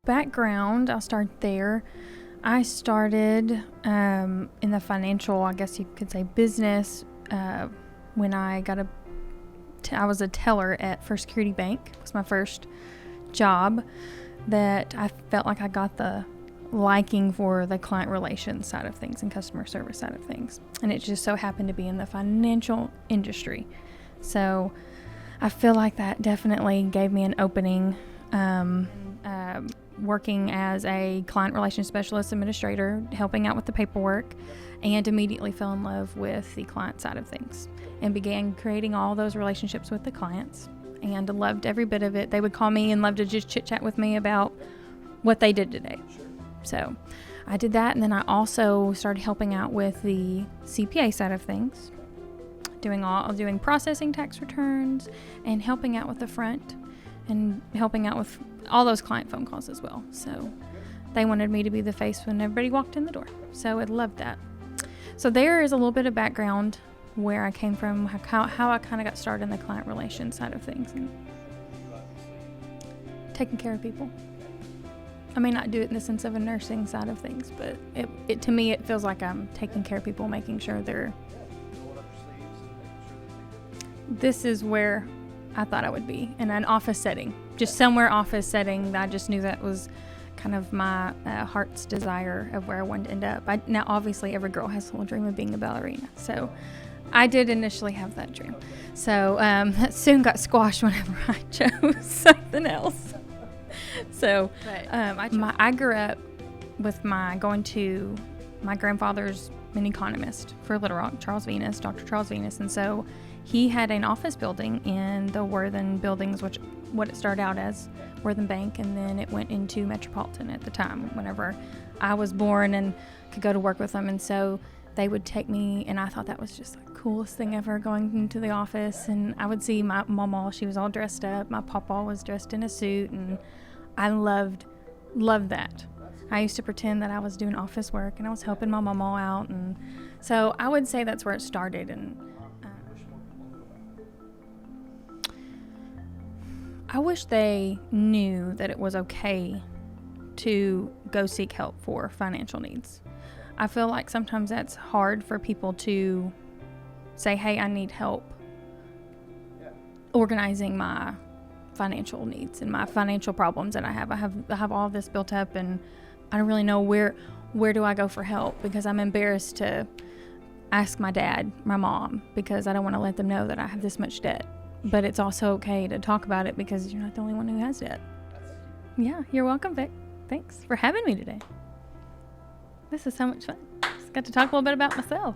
background, I'll start there. I started in the financial, I guess you could say, business when I was a teller at First Security Bank. It was my first job that I felt like I got the liking for the client relations side of things and customer service side of things. And it just so happened to be in the financial industry. So I feel like that definitely gave me an opening. Working as a client relations specialist administrator, helping out with the paperwork, and immediately fell in love with the client side of things and began creating all those relationships with the clients and loved every bit of it. They would call me and love to just chit chat with me about what they did today. So I did that, and then I also started helping out with the CPA side of things, doing processing tax returns and helping out with the front and helping out with all those client phone calls as well. So they wanted me to be the face when everybody walked in the door. So I loved that. So there is a little bit of background where I came from, how I kind of got started in the client relations side of things and taking care of people. I may not do it in the sense of a nursing side of things, but it to me, it feels like I'm taking care of people, making sure this is where I thought I would be, in an office setting, just somewhere office setting. I just knew that was kind of my heart's desire of where I wanted to end up. Now, obviously, every girl has a little dream of being a ballerina, so I did initially have that dream. So that soon got squashed whenever I chose something else. So I grew up with going to my grandfather's an economist for Little Rock, Dr. Charles Venus, and so he had an office building in the Worthen buildings, which what it started out as Worthen Bank, and then it went into Metropolitan at the time whenever I was born and could go to work with them. And so they would take me, and I thought that was just the coolest thing ever, going into the office. And I would see my mama, she was all dressed up. My papa was dressed in a suit, and I loved that. I used to pretend that I was doing office work, and I was helping my mama out. And so I would say that's where it started. And I wish they knew that it was okay to go seek help for financial needs. I feel like sometimes that's hard for people to say, hey, I need help organizing my financial needs and my financial problems that I have. I have all this built up, and I don't really know where do I go for help, because I'm embarrassed to ask my dad, my mom, because I don't want to let them know that I have this much debt. But it's also okay to talk about it, because you're not the only one who has debt. Yeah, you're welcome, Vic. Thanks for having me today. This is so much fun. Just got to talk a little bit about myself.